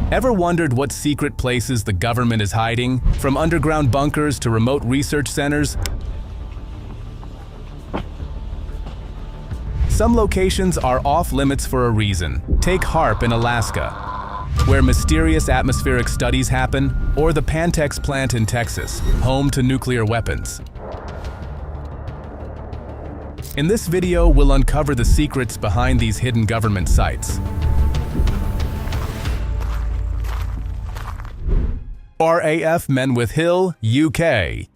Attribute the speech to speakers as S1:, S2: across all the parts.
S1: Ever wondered what secret places the government is hiding? From underground bunkers to remote research centers? Some locations are off limits for a reason. Take HAARP in Alaska, where mysterious atmospheric studies happen, or the Pantex plant in Texas, home to nuclear weapons. In this video, we'll uncover the secrets behind these hidden government sites. RAF Menwith Hill, UK.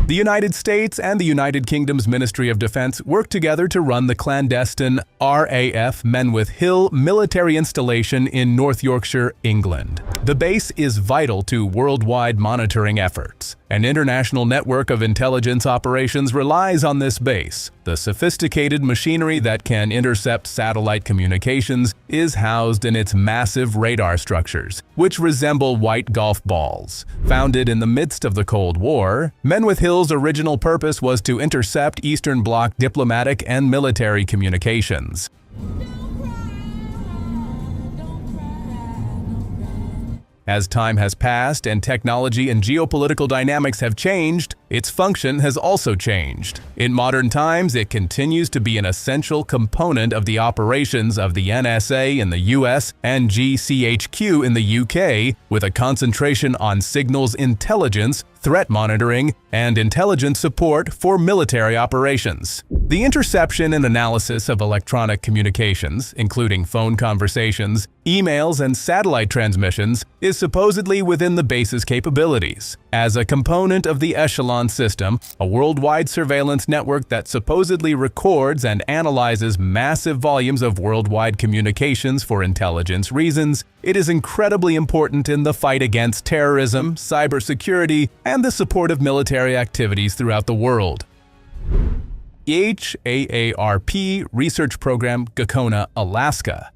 S1: The United States and the United Kingdom's Ministry of Defense work together to run the clandestine RAF Menwith Hill military installation in North Yorkshire, England. The base is vital to worldwide monitoring efforts. An international network of intelligence operations relies on this base. The sophisticated machinery that can intercept satellite communications is housed in its massive radar structures, which resemble white golf balls. Founded in the midst of the Cold War, Menwith Hill's original purpose was to intercept Eastern Bloc diplomatic and military communications. As time has passed and technology and geopolitical dynamics have changed, its function has also changed. In modern times, it continues to be an essential component of the operations of the NSA in the US and GCHQ in the UK, with a concentration on signals intelligence, threat monitoring, and intelligence support for military operations. The interception and analysis of electronic communications, including phone conversations, emails, and satellite transmissions, is supposedly within the base's capabilities. As a component of the Echelon system, a worldwide surveillance network that supposedly records and analyzes massive volumes of worldwide communications for intelligence reasons, it is incredibly important in the fight against terrorism, cybersecurity, and the support of military activities throughout the world. HAARP Research Program, Gakona, Alaska.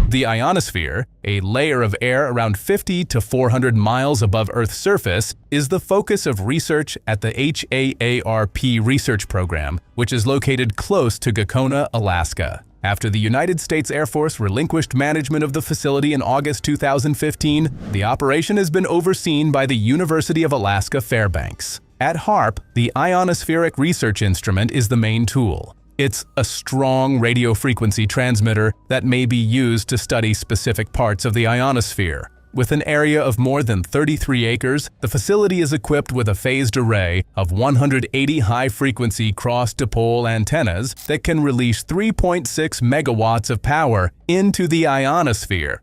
S1: The ionosphere, a layer of air around 50 to 400 miles above Earth's surface, is the focus of research at the HAARP Research Program, which is located close to Gakona, Alaska. After the United States Air Force relinquished management of the facility in August 2015, the operation has been overseen by the University of Alaska Fairbanks. At HAARP, the ionospheric research instrument is the main tool. It's a strong radio frequency transmitter that may be used to study specific parts of the ionosphere. With an area of more than 33 acres, the facility is equipped with a phased array of 180 high-frequency cross-dipole antennas that can release 3.6 megawatts of power into the ionosphere.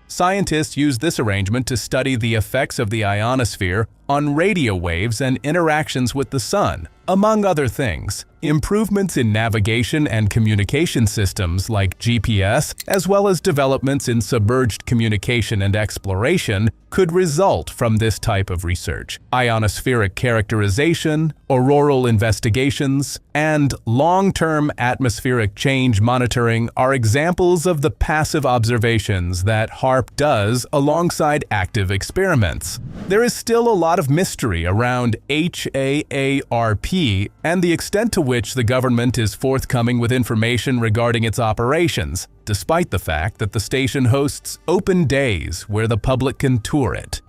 S1: Scientists use this arrangement to study the effects of the ionosphere on radio waves and interactions with the sun. Among other things, improvements in navigation and communication systems like GPS, as well as developments in submerged communication and exploration, could result from this type of research. Ionospheric characterization, auroral investigations, and long-term atmospheric change monitoring are examples of the passive observations that HAARP does alongside active experiments. There is still a lot of mystery around HAARP and the extent to which the government is forthcoming with information regarding its operations, despite the fact that the station hosts open days where the public can tour it.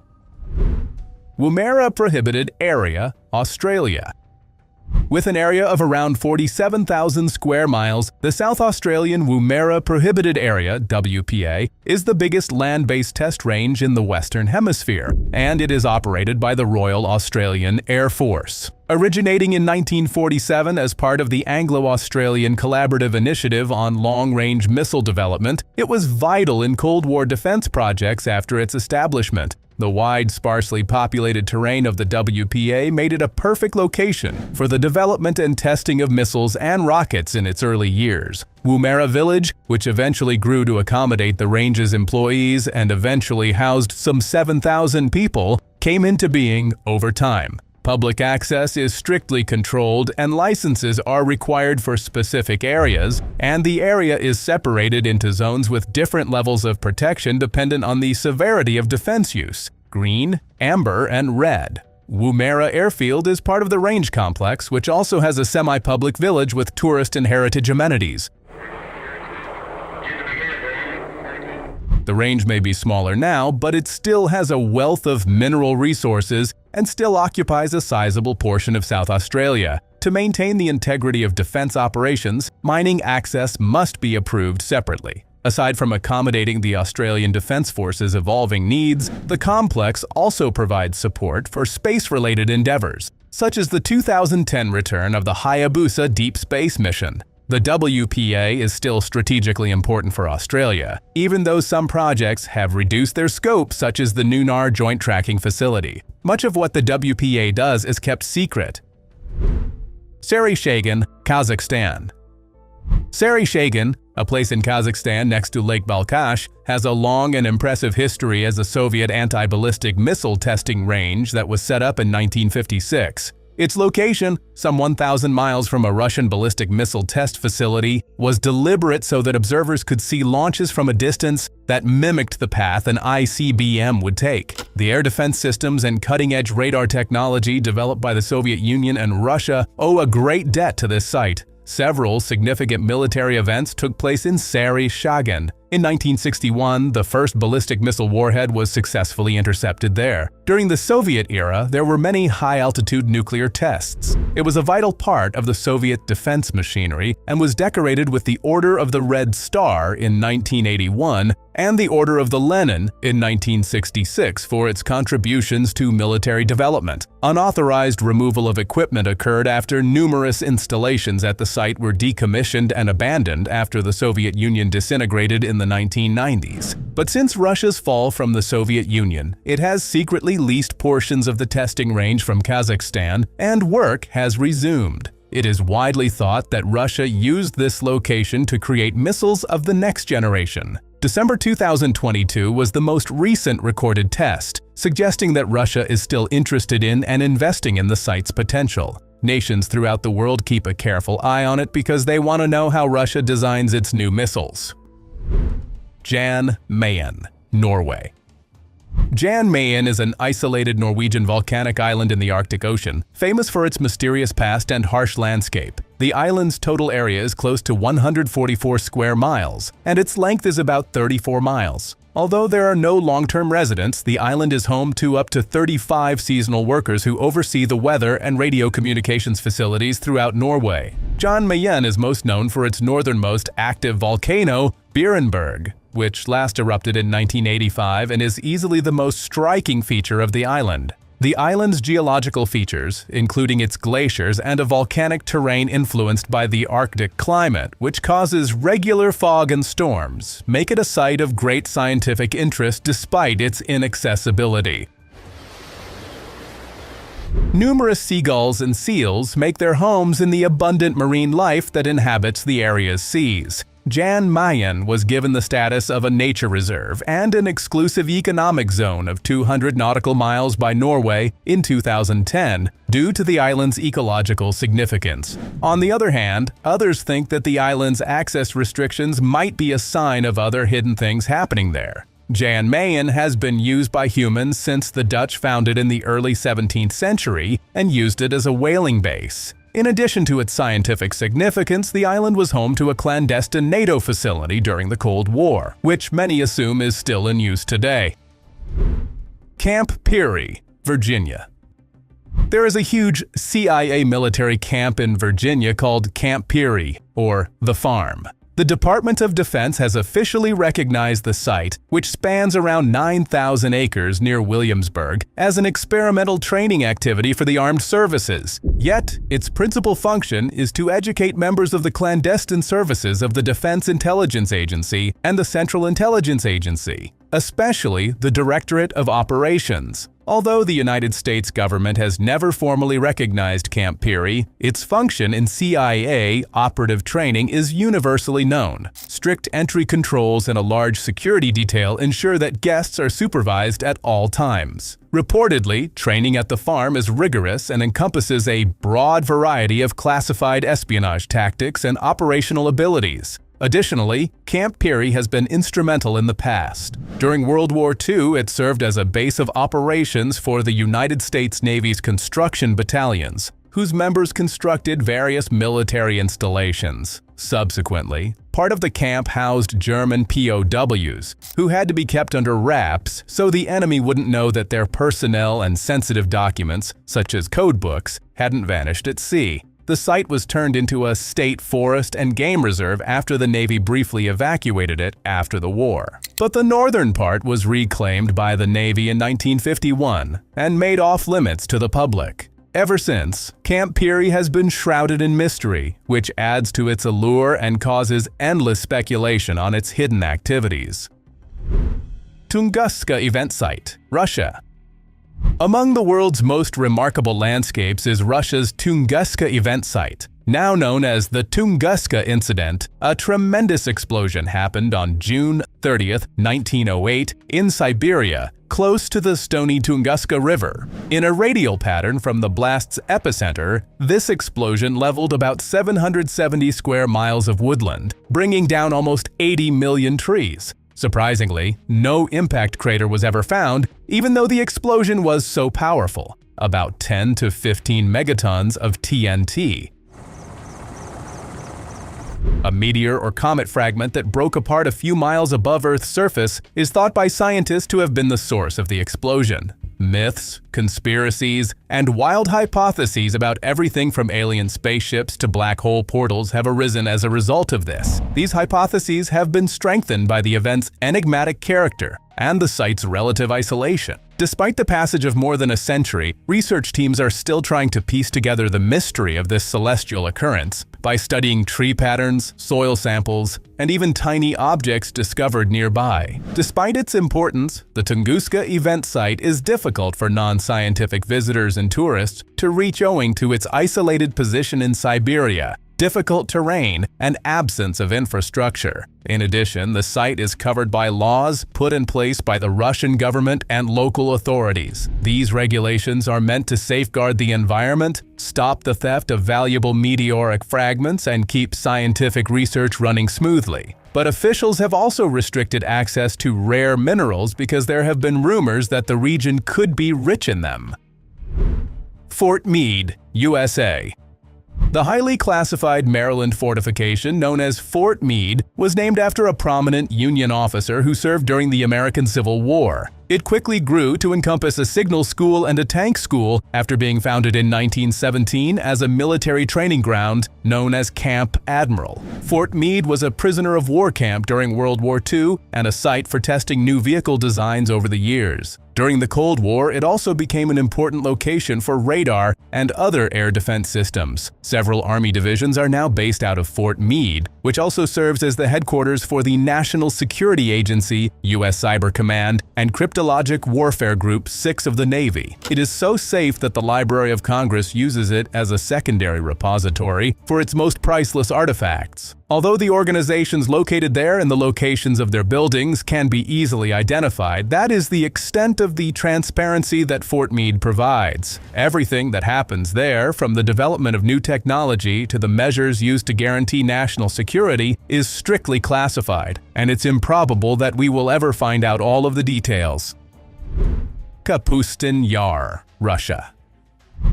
S1: Woomera Prohibited Area, Australia. With an area of around 47,000 square miles, the South Australian Woomera Prohibited Area, WPA, is the biggest land-based test range in the Western Hemisphere, and it is operated by the Royal Australian Air Force. Originating in 1947 as part of the Anglo-Australian Collaborative Initiative on Long-Range Missile Development, it was vital in Cold War defense projects after its establishment. The wide, sparsely populated terrain of the WPA made it a perfect location for the development and testing of missiles and rockets in its early years. Woomera Village, which eventually grew to accommodate the range's employees and eventually housed some 7,000 people, came into being over time. Public access is strictly controlled and licenses are required for specific areas, and the area is separated into zones with different levels of protection dependent on the severity of defense use: green, amber, and red. Woomera Airfield is part of the range complex, which also has a semi-public village with tourist and heritage amenities. The range may be smaller now, but it still has a wealth of mineral resources and still occupies a sizable portion of South Australia. To maintain the integrity of defense operations, mining access must be approved separately. Aside from accommodating the Australian Defence Force's evolving needs, the complex also provides support for space-related endeavours, such as the 2010 return of the Hayabusa deep space mission. The WPA is still strategically important for Australia, even though some projects have reduced their scope, such as the Nunar Joint Tracking Facility. Much of what the WPA does is kept secret. Saryshagin, Kazakhstan. Saryshagin, a place in Kazakhstan next to Lake Balkhash, has a long and impressive history as a Soviet anti-ballistic missile testing range that was set up in 1956. Its location, some 1,000 miles from a Russian ballistic missile test facility, was deliberate so that observers could see launches from a distance that mimicked the path an ICBM would take. The air defense systems and cutting-edge radar technology developed by the Soviet Union and Russia owe a great debt to this site. Several significant military events took place in Saryshagin. In 1961, the first ballistic missile warhead was successfully intercepted there. During the Soviet era, there were many high-altitude nuclear tests. It was a vital part of the Soviet defense machinery and was decorated with the Order of the Red Star in 1981 and the Order of the Lenin in 1966 for its contributions to military development. Unauthorized removal of equipment occurred after numerous installations at the site were decommissioned and abandoned after the Soviet Union disintegrated in the 1990s. But since Russia's fall from the Soviet Union, it has secretly leased portions of the testing range from Kazakhstan, and work has resumed. It is widely thought that Russia used this location to create missiles of the next generation. December 2022 was the most recent recorded test, suggesting that Russia is still interested in and investing in the site's potential. Nations throughout the world keep a careful eye on it because they want to know how Russia designs its new missiles. Jan Mayen, Norway. Jan Mayen is an isolated Norwegian volcanic island in the Arctic Ocean, famous for its mysterious past and harsh landscape. The island's total area is close to 144 square miles, and its length is about 34 miles. Although there are no long-term residents, the island is home to up to 35 seasonal workers who oversee the weather and radio communications facilities throughout Norway. Jan Mayen is most known for its northernmost active volcano, Berenberg, which last erupted in 1985 and is easily the most striking feature of the island. The island's geological features, including its glaciers and a volcanic terrain influenced by the Arctic climate, which causes regular fog and storms, make it a site of great scientific interest despite its inaccessibility. Numerous seagulls and seals make their homes in the abundant marine life that inhabits the area's seas. Jan Mayen was given the status of a nature reserve and an exclusive economic zone of 200 nautical miles by Norway in 2010 due to the island's ecological significance. On the other hand, others think that the island's access restrictions might be a sign of other hidden things happening there. Jan Mayen has been used by humans since the Dutch found it in the early 17th century and used it as a whaling base. In addition to its scientific significance, the island was home to a clandestine NATO facility during the Cold War, which many assume is still in use today. Camp Peary, Virginia. There is a huge CIA military camp in Virginia called Camp Peary, or The Farm. The Department of Defense has officially recognized the site, which spans around 9,000 acres near Williamsburg, as an experimental training activity for the armed services. Yet, its principal function is to educate members of the clandestine services of the Defense Intelligence Agency and the Central Intelligence Agency, especially the Directorate of Operations. Although the United States government has never formally recognized Camp Peary, its function in CIA operative training is universally known. Strict entry controls and a large security detail ensure that guests are supervised at all times. Reportedly, training at the farm is rigorous and encompasses a broad variety of classified espionage tactics and operational abilities. Additionally, Camp Peary has been instrumental in the past. During World War II, it served as a base of operations for the United States Navy's construction battalions, whose members constructed various military installations. Subsequently, part of the camp housed German POWs, who had to be kept under wraps so the enemy wouldn't know that their personnel and sensitive documents, such as code books, hadn't vanished at sea. The site was turned into a state forest and game reserve after the Navy briefly evacuated it after the war. But the northern part was reclaimed by the Navy in 1951 and made off-limits to the public. Ever since, Camp Peary has been shrouded in mystery, which adds to its allure and causes endless speculation on its hidden activities. Tunguska Event Site, Russia. Among the world's most remarkable landscapes is Russia's Tunguska Event Site. Now known as the Tunguska Incident, a tremendous explosion happened on June 30, 1908, in Siberia, close to the stony Tunguska River. In a radial pattern from the blast's epicenter, this explosion leveled about 770 square miles of woodland, bringing down almost 80 million trees. Surprisingly, no impact crater was ever found, even though the explosion was so powerful, about 10 to 15 megatons of TNT. A meteor or comet fragment that broke apart a few miles above Earth's surface is thought by scientists to have been the source of the explosion. Myths, conspiracies, and wild hypotheses about everything from alien spaceships to black hole portals have arisen as a result of this. These hypotheses have been strengthened by the event's enigmatic character and the site's relative isolation. Despite the passage of more than a century, research teams are still trying to piece together the mystery of this celestial occurrence by studying tree patterns, soil samples, and even tiny objects discovered nearby. Despite its importance, the Tunguska Event Site is difficult for non-scientific visitors and tourists to reach owing to its isolated position in Siberia, difficult terrain, and absence of infrastructure. In addition, the site is covered by laws put in place by the Russian government and local authorities. These regulations are meant to safeguard the environment, stop the theft of valuable meteoric fragments, and keep scientific research running smoothly. But officials have also restricted access to rare minerals because there have been rumors that the region could be rich in them. Fort Meade, USA. The highly classified Maryland fortification known as Fort Meade was named after a prominent Union officer who served during the American Civil War. It quickly grew to encompass a signal school and a tank school after being founded in 1917 as a military training ground known as Camp Admiral. Fort Meade was a prisoner of war camp during World War II and a site for testing new vehicle designs over the years. During the Cold War, it also became an important location for radar and other air defense systems. Several Army divisions are now based out of Fort Meade, which also serves as the headquarters for the National Security Agency, U.S. Cyber Command, and Cryptologic Warfare Group 6 of the Navy. It is so safe that the Library of Congress uses it as a secondary repository for its most priceless artifacts. Although the organizations located there and the locations of their buildings can be easily identified, that is the extent of the transparency that Fort Meade provides. Everything that happens there, from the development of new technology to the measures used to guarantee national security, is strictly classified, and it's improbable that we will ever find out all of the details. Kapustin Yar, Russia.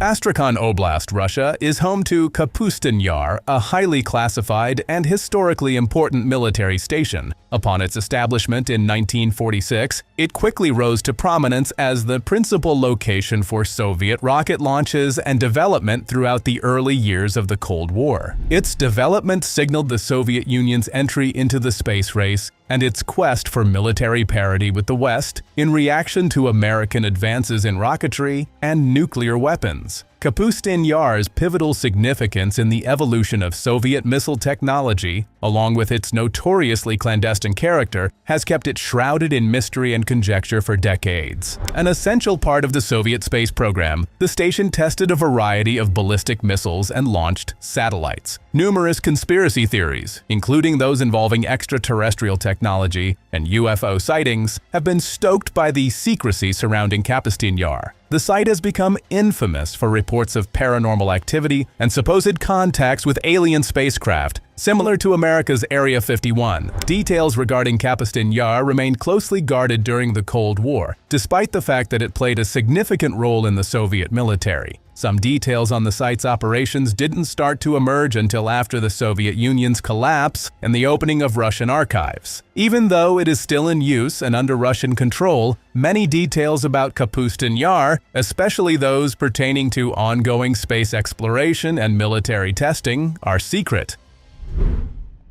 S1: Astrakhan Oblast, Russia, is home to Kapustin Yar, a highly classified and historically important military station. Upon its establishment in 1946, it quickly rose to prominence as the principal location for Soviet rocket launches and development throughout the early years of the Cold War. Its development signaled the Soviet Union's entry into the space race and its quest for military parity with the West in reaction to American advances in rocketry and nuclear weapons. Kapustin Yar's pivotal significance in the evolution of Soviet missile technology, along with its notoriously clandestine character, has kept it shrouded in mystery and conjecture for decades. An essential part of the Soviet space program, the station tested a variety of ballistic missiles and launched satellites. Numerous conspiracy theories, including those involving extraterrestrial technology and UFO sightings, have been stoked by the secrecy surrounding Kapustin Yar. The site has become infamous for reports of paranormal activity and supposed contacts with alien spacecraft, similar to America's Area 51. Details regarding Kapustin Yar remained closely guarded during the Cold War, despite the fact that it played a significant role in the Soviet military. Some details on the site's operations didn't start to emerge until after the Soviet Union's collapse and the opening of Russian archives. Even though it is still in use and under Russian control, many details about Kapustin Yar, especially those pertaining to ongoing space exploration and military testing, are secret.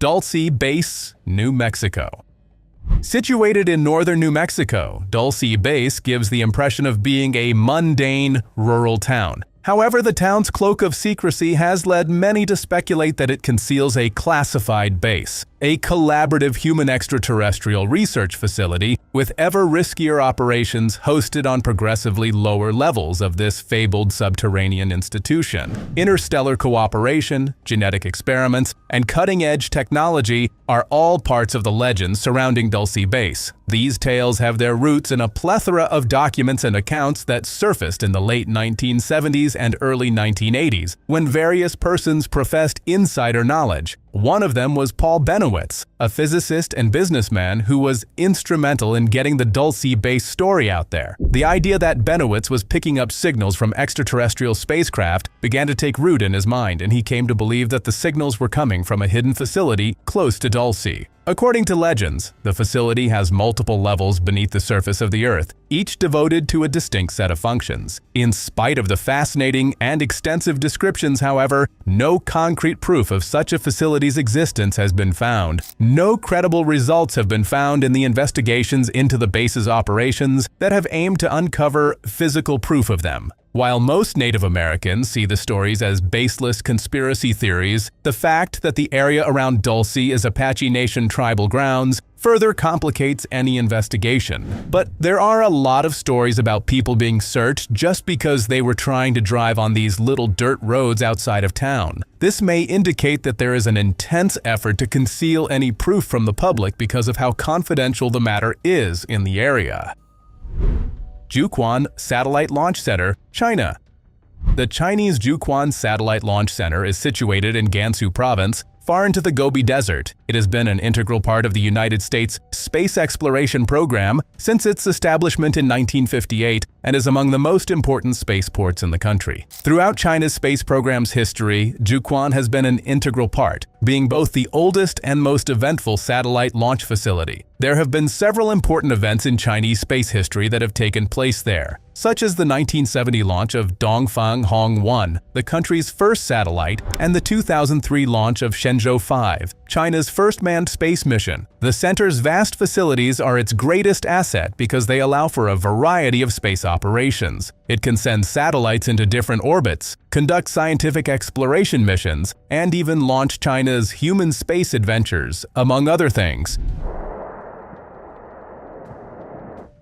S1: Dulce Base, New Mexico. Situated in northern New Mexico, Dulce Base gives the impression of being a mundane, rural town. However, the town's cloak of secrecy has led many to speculate that it conceals a classified base, a collaborative human extraterrestrial research facility with ever riskier operations hosted on progressively lower levels of this fabled subterranean institution. Interstellar cooperation, genetic experiments, and cutting-edge technology are all parts of the legends surrounding Dulce Base. These tales have their roots in a plethora of documents and accounts that surfaced in the late 1970s and early 1980s, when various persons professed insider knowledge. One of them was Paul Benowitz, a physicist and businessman who was instrumental in getting the Dulce Base story out there. The idea that Benowitz was picking up signals from extraterrestrial spacecraft began to take root in his mind, and he came to believe that the signals were coming from a hidden facility close to Dulce. According to legends, the facility has multiple levels beneath the surface of the Earth, each devoted to a distinct set of functions. In spite of the fascinating and extensive descriptions, however, no concrete proof of such a facility's existence has been found. No credible results have been found in the investigations into the base's operations that have aimed to uncover physical proof of them. While most Native Americans see the stories as baseless conspiracy theories, the fact that the area around Dulce is Apache Nation tribal grounds further complicates any investigation. But there are a lot of stories about people being searched just because they were trying to drive on these little dirt roads outside of town. This may indicate that there is an intense effort to conceal any proof from the public because of how confidential the matter is in the area. Jiuquan Satellite Launch Center, China. The Chinese Jiuquan Satellite Launch Center is situated in Gansu Province, far into the Gobi Desert. It has been an integral part of the United States space exploration program since its establishment in 1958 and is among the most important spaceports in the country. Throughout China's space program's history, Jiuquan has been an integral part, being both the oldest and most eventful satellite launch facility. There have been several important events in Chinese space history that have taken place there, such as the 1970 launch of Dongfang Hong-1, the country's first satellite, and the 2003 launch of Shenzhou 5, China's first manned space mission. The center's vast facilities are its greatest asset because they allow for a variety of space operations. It can send satellites into different orbits, conduct scientific exploration missions, and even launch China's human space adventures, among other things.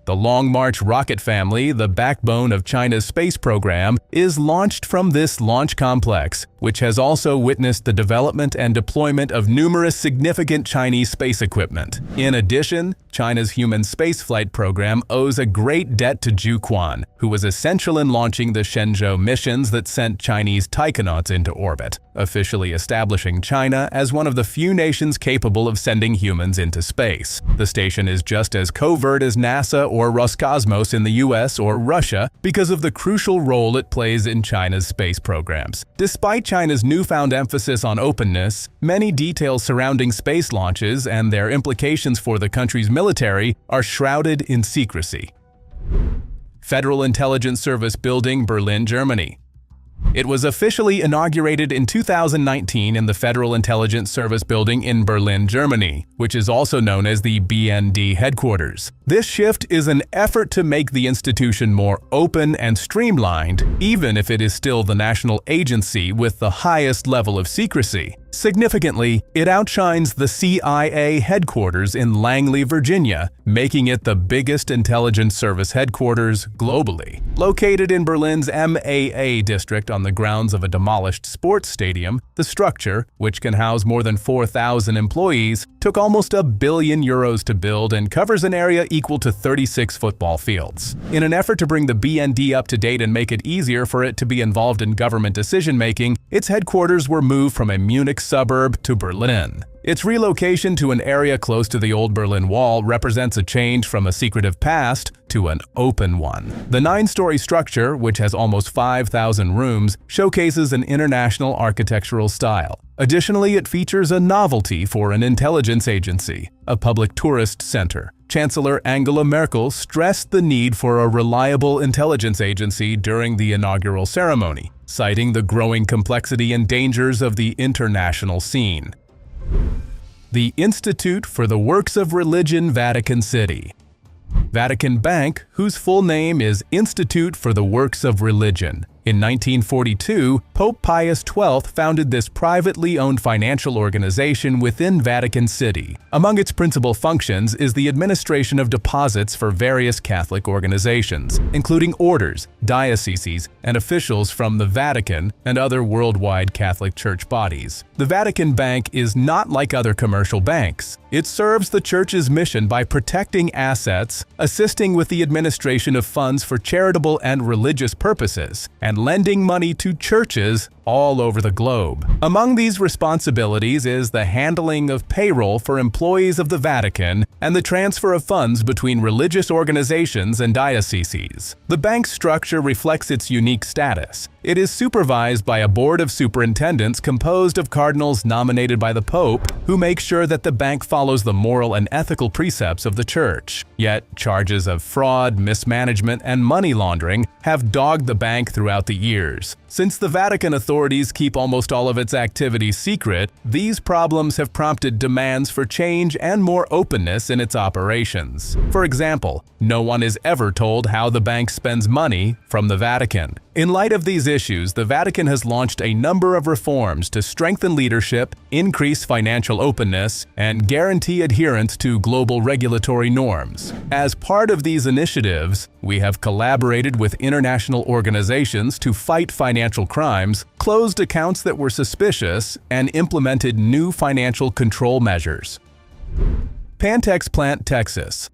S1: The Long March rocket family, the backbone of China's space program, is launched from this launch complex, which has also witnessed the development and deployment of numerous significant Chinese space equipment. In addition, China's human spaceflight program owes a great debt to Jiuquan, who was essential in launching the Shenzhou missions that sent Chinese taikonauts into orbit, officially establishing China as one of the few nations capable of sending humans into space. The station is just as covert as NASA or Roscosmos in the US or Russia because of the crucial role it plays in China's space programs. Despite China's newfound emphasis on openness, many details surrounding space launches and their implications for the country's military are shrouded in secrecy. Federal Intelligence Service Building, Berlin, Germany. It was officially inaugurated in 2019 in the Federal Intelligence Service Building in Berlin, Germany, which is also known as the BND headquarters. This shift is an effort to make the institution more open and streamlined, even if it is still the national agency with the highest level of secrecy. Significantly, it outshines the CIA headquarters in Langley, Virginia, making it the biggest intelligence service headquarters globally. Located in Berlin's MAA district on the grounds of a demolished sports stadium, the structure, which can house more than 4,000 employees, took almost €1 billion to build and covers an area equal to 36 football fields. In an effort to bring the BND up to date and make it easier for it to be involved in government decision-making, its headquarters were moved from a Munich suburb to Berlin. Its relocation to an area close to the old Berlin Wall represents a change from a secretive past to an open one. The 9-story structure, which has almost 5,000 rooms, showcases an international architectural style. Additionally, it features a novelty for an intelligence agency, a public tourist center. Chancellor Angela Merkel stressed the need for a reliable intelligence agency during the inaugural ceremony, citing the growing complexity and dangers of the international scene. The Institute for the Works of Religion, Vatican City. Vatican Bank, whose full name is Institute for the Works of Religion. In 1942, Pope Pius XII founded this privately owned financial organization within Vatican City. Among its principal functions is the administration of deposits for various Catholic organizations, including orders, dioceses, and officials from the Vatican and other worldwide Catholic Church bodies. The Vatican Bank is not like other commercial banks. It serves the Church's mission by protecting assets, assisting with the administration of funds for charitable and religious purposes, and lending money to churches all over the globe. Among these responsibilities is the handling of payroll for employees of the Vatican and the transfer of funds between religious organizations and dioceses. The bank's structure reflects its unique status. It is supervised by a board of superintendents composed of cardinals nominated by the Pope, who make sure that the bank follows the moral and ethical precepts of the Church. Yet, charges of fraud, mismanagement, and money laundering have dogged the bank throughout the years. Since the Vatican authorities keep almost all of its activities secret, these problems have prompted demands for change and more openness in its operations. For example, no one is ever told how the bank spends money from the Vatican. In light of these issues, the Vatican has launched a number of reforms to strengthen leadership, increase financial openness, and guarantee adherence to global regulatory norms. As part of these initiatives, we have collaborated with international organizations to fight financial crimes, closed accounts that were suspicious, and implemented new financial control measures. Pantex Plant, Texas.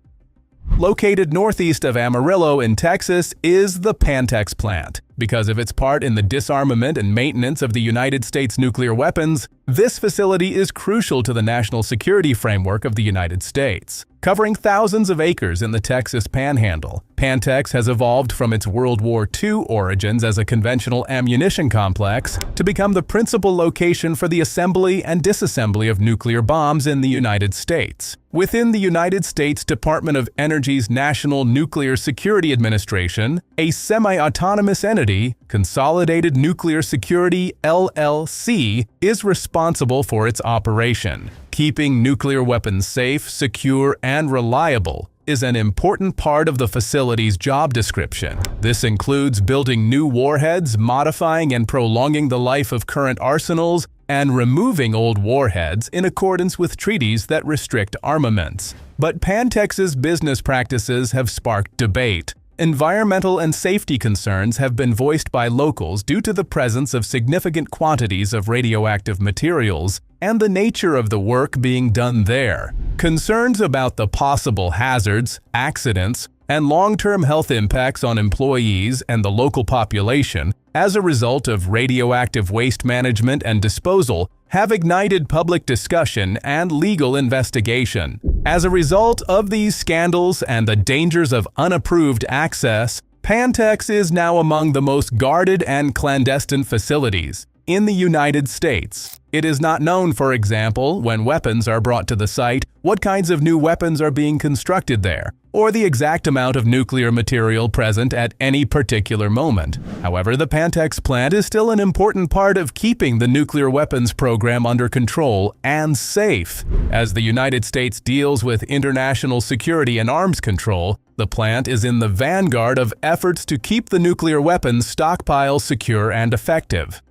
S1: Located northeast of Amarillo in Texas is the Pantex plant. Because of its part in the disarmament and maintenance of the United States nuclear weapons, this facility is crucial to the national security framework of the United States. Covering thousands of acres in the Texas Panhandle, Pantex has evolved from its World War II origins as a conventional ammunition complex to become the principal location for the assembly and disassembly of nuclear bombs in the United States. Within the United States Department of Energy's National Nuclear Security Administration, a semi-autonomous entity, Consolidated Nuclear Security LLC, is responsible for its operation. Keeping nuclear weapons safe, secure, and reliable is an important part of the facility's job description. This includes building new warheads, modifying and prolonging the life of current arsenals, and removing old warheads in accordance with treaties that restrict armaments. But Pantex's business practices have sparked debate. Environmental and safety concerns have been voiced by locals due to the presence of significant quantities of radioactive materials and the nature of the work being done there. Concerns about the possible hazards, accidents, and long-term health impacts on employees and the local population as a result of radioactive waste management and disposal have ignited public discussion and legal investigation. As a result of these scandals and the dangers of unapproved access, Pantex is now among the most guarded and clandestine facilities in the United States. It is not known, for example, when weapons are brought to the site, what kinds of new weapons are being constructed there, or the exact amount of nuclear material present at any particular moment. However, the Pantex plant is still an important part of keeping the nuclear weapons program under control and safe. As the United States deals with international security and arms control, the plant is in the vanguard of efforts to keep the nuclear weapons stockpile secure and effective.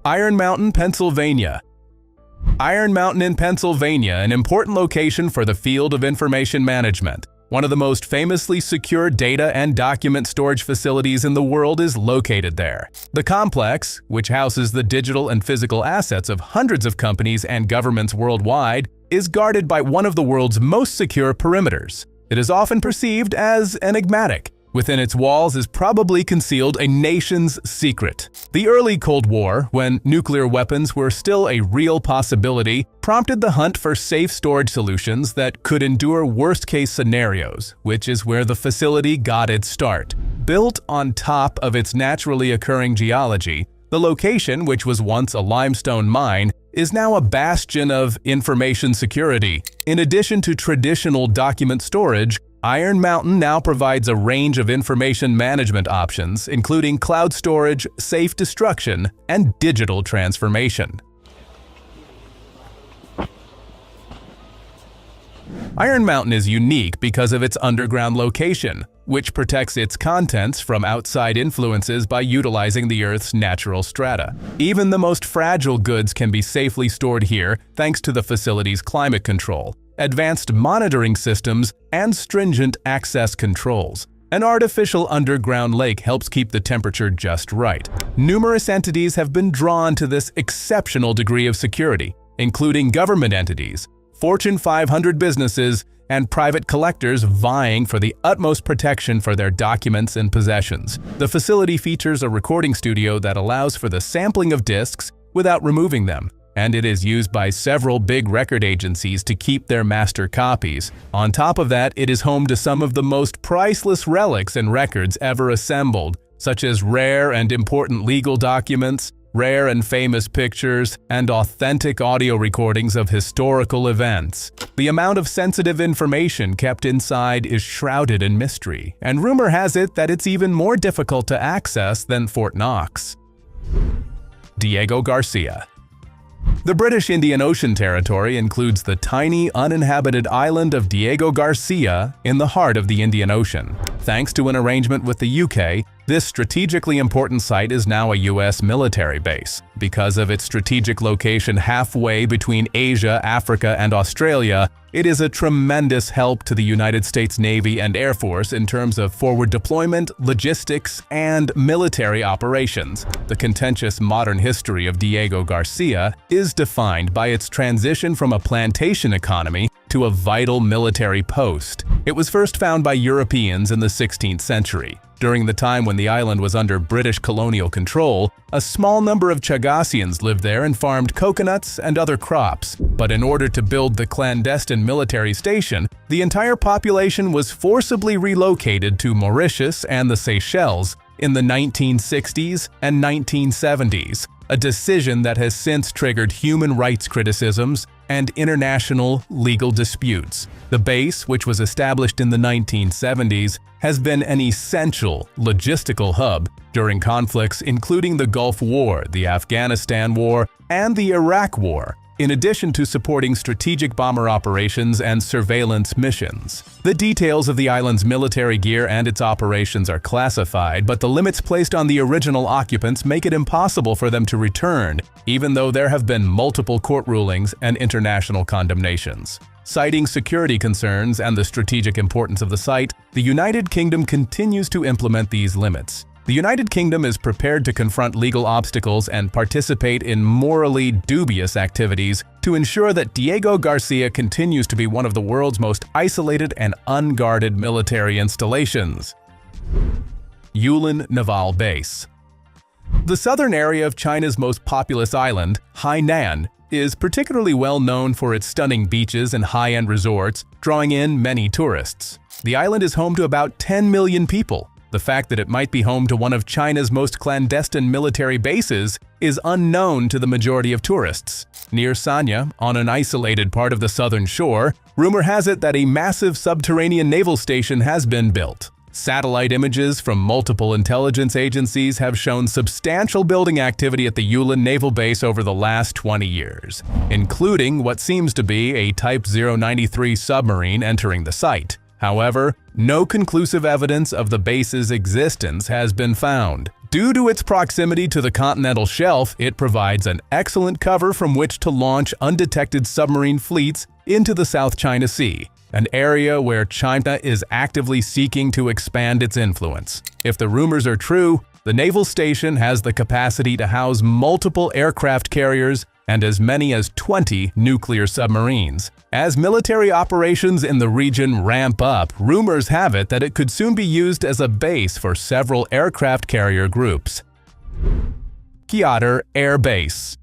S1: Iron Mountain, Pennsylvania. Iron Mountain in Pennsylvania, an important location for the field of information management. One of the most famously secure data and document storage facilities in the world is located there. The complex, which houses the digital and physical assets of hundreds of companies and governments worldwide, is guarded by one of the world's most secure perimeters. It is often perceived as enigmatic. Within its walls is probably concealed a nation's secret. The early Cold War, when nuclear weapons were still a real possibility, prompted the hunt for safe storage solutions that could endure worst-case scenarios, which is where the facility got its start. Built on top of its naturally occurring geology, the location, which was once a limestone mine, is now a bastion of information security. In addition to traditional document storage, Iron Mountain now provides a range of information management options, including cloud storage, safe destruction, and digital transformation. Iron Mountain is unique because of its underground location, which protects its contents from outside influences by utilizing the Earth's natural strata. Even the most fragile goods can be safely stored here thanks to the facility's climate control, advanced monitoring systems, and stringent access controls. An artificial underground lake helps keep the temperature just right. Numerous entities have been drawn to this exceptional degree of security, including government entities, Fortune 500 businesses, and private collectors vying for the utmost protection for their documents and possessions. The facility features a recording studio that allows for the sampling of discs without removing them, and it is used by several big record agencies to keep their master copies. On top of that, it is home to some of the most priceless relics and records ever assembled, such as rare and important legal documents, rare and famous pictures, and authentic audio recordings of historical events. The amount of sensitive information kept inside is shrouded in mystery, and rumor has it that it's even more difficult to access than Fort Knox. Diego Garcia. The British Indian Ocean Territory includes the tiny, uninhabited island of Diego Garcia in the heart of the Indian Ocean. Thanks to an arrangement with the UK, this strategically important site is now a US military base. Because of its strategic location halfway between Asia, Africa, and Australia, it is a tremendous help to the United States Navy and Air Force in terms of forward deployment, logistics, and military operations. The contentious modern history of Diego Garcia is defined by its transition from a plantation economy to a vital military post. It was first found by Europeans in the 16th century. During the time when the island was under British colonial control, a small number of Chagasians lived there and farmed coconuts and other crops. But in order to build the clandestine military station, the entire population was forcibly relocated to Mauritius and the Seychelles in the 1960s and 1970s, a decision that has since triggered human rights criticisms and international legal disputes. The base, which was established in the 1970s, has been an essential logistical hub during conflicts including the Gulf War, the Afghanistan War, and the Iraq War, in addition to supporting strategic bomber operations and surveillance missions. The details of the island's military gear and its operations are classified, but the limits placed on the original occupants make it impossible for them to return, even though there have been multiple court rulings and international condemnations. Citing security concerns and the strategic importance of the site, the United Kingdom continues to implement these limits. The United Kingdom is prepared to confront legal obstacles and participate in morally dubious activities to ensure that Diego Garcia continues to be one of the world's most isolated and unguarded military installations. Yulin Naval Base. The southern area of China's most populous island, Hainan, is particularly well known for its stunning beaches and high-end resorts, drawing in many tourists. The island is home to about 10 million people. The fact that it might be home to one of China's most clandestine military bases is unknown to the majority of tourists. Near Sanya, on an isolated part of the southern shore, rumor has it that a massive subterranean naval station has been built. Satellite images from multiple intelligence agencies have shown substantial building activity at the Yulin Naval Base over the last 20 years, including what seems to be a Type 093 submarine entering the site. However, no conclusive evidence of the base's existence has been found. Due to its proximity to the continental shelf, it provides an excellent cover from which to launch undetected submarine fleets into the South China Sea, an area where China is actively seeking to expand its influence. If the rumors are true, the naval station has the capacity to house multiple aircraft carriers, and as many as 20 nuclear submarines. As military operations in the region ramp up, rumors have it that it could soon be used as a base for several aircraft carrier groups. Gjidar Air Base.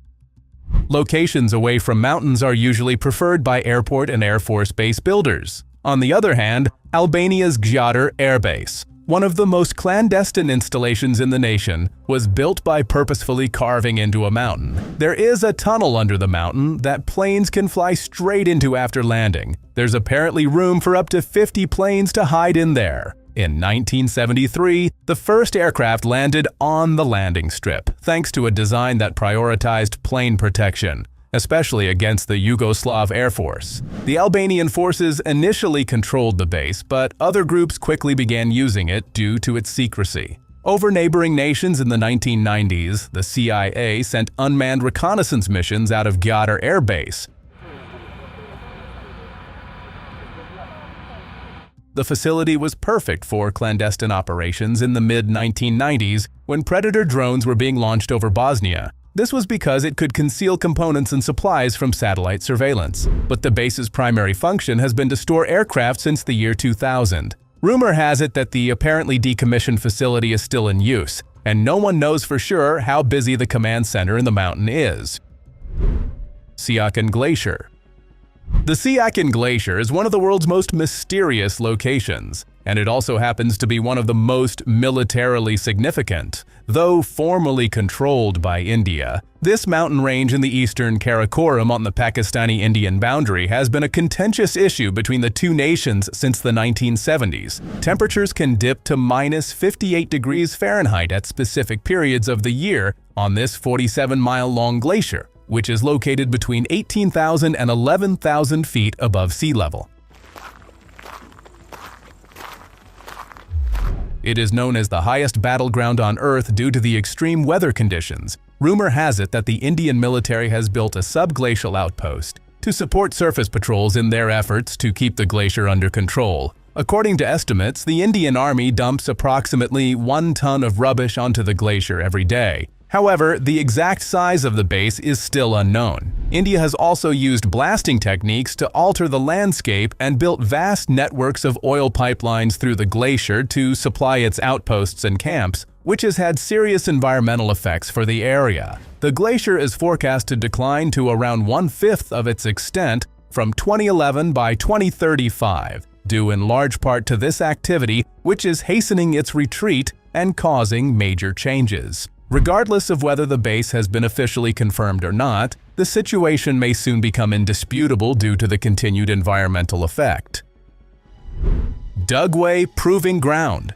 S1: Locations away from mountains are usually preferred by airport and Air Force base builders. On the other hand, Albania's Gjidar Air Base, one of the most clandestine installations in the nation, was built by purposefully carving into a mountain. There is a tunnel under the mountain that planes can fly straight into after landing. There's apparently room for up to 50 planes to hide in there. In 1973, the first aircraft landed on the landing strip, thanks to a design that prioritized plane protection, especially against the Yugoslav Air Force. The Albanian forces initially controlled the base, but other groups quickly began using it due to its secrecy. Over neighboring nations in the 1990s, the CIA sent unmanned reconnaissance missions out of Gjidar Air Base. The facility was perfect for clandestine operations in the mid-1990s when Predator drones were being launched over Bosnia. This was because it could conceal components and supplies from satellite surveillance. But the base's primary function has been to store aircraft since the year 2000. Rumor has it that the apparently decommissioned facility is still in use, and no one knows for sure how busy the command center in the mountain is. Siachen Glacier. The Siachen Glacier is one of the world's most mysterious locations, and it also happens to be one of the most militarily significant. Though formally controlled by India, this mountain range in the eastern Karakoram on the Pakistani-Indian boundary has been a contentious issue between the two nations since the 1970s. Temperatures can dip to -58 degrees Fahrenheit at specific periods of the year on this 47-mile-long glacier, which is located between 18,000 and 11,000 feet above sea level. It is known as the highest battleground on Earth due to the extreme weather conditions. Rumor has it that the Indian military has built a subglacial outpost to support surface patrols in their efforts to keep the glacier under control. According to estimates, the Indian Army dumps approximately 1 ton of rubbish onto the glacier every day. However, the exact size of the base is still unknown. India has also used blasting techniques to alter the landscape and built vast networks of oil pipelines through the glacier to supply its outposts and camps, which has had serious environmental effects for the area. The glacier is forecast to decline to around 1/5 of its extent from 2011 by 2035, due in large part to this activity, which is hastening its retreat and causing major changes. Regardless of whether the base has been officially confirmed or not, the situation may soon become indisputable due to the continued environmental effect. Dugway Proving Ground.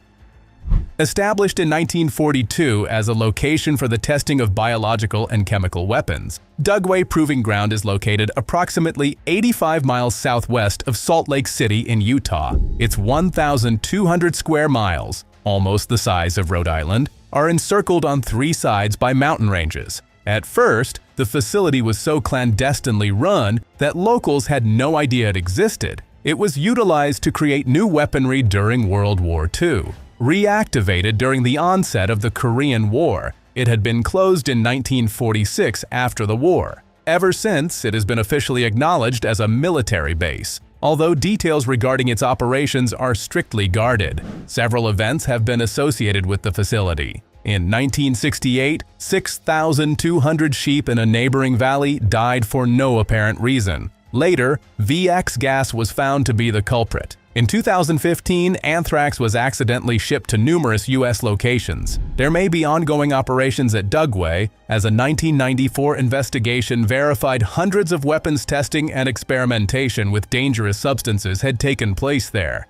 S1: Established in 1942 as a location for the testing of biological and chemical weapons, Dugway Proving Ground is located approximately 85 miles southwest of Salt Lake City in Utah. Its 1,200 square miles, almost the size of Rhode Island, are encircled on 3 sides by mountain ranges. At first, the facility was so clandestinely run that locals had no idea it existed. It was utilized to create new weaponry during World War II. Reactivated during the onset of the Korean War, it had been closed in 1946 after the war. Ever since, it has been officially acknowledged as a military base, although details regarding its operations are strictly guarded. Several events have been associated with the facility. In 1968, 6,200 sheep in a neighboring valley died for no apparent reason. Later, VX gas was found to be the culprit. In 2015, anthrax was accidentally shipped to numerous U.S. locations. There may be ongoing operations at Dugway, as a 1994 investigation verified hundreds of weapons testing and experimentation with dangerous substances had taken place there.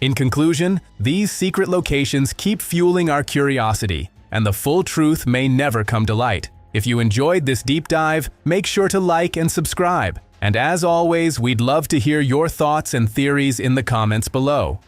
S1: In conclusion, these secret locations keep fueling our curiosity, and the full truth may never come to light. If you enjoyed this deep dive, make sure to like and subscribe. And as always, we'd love to hear your thoughts and theories in the comments below.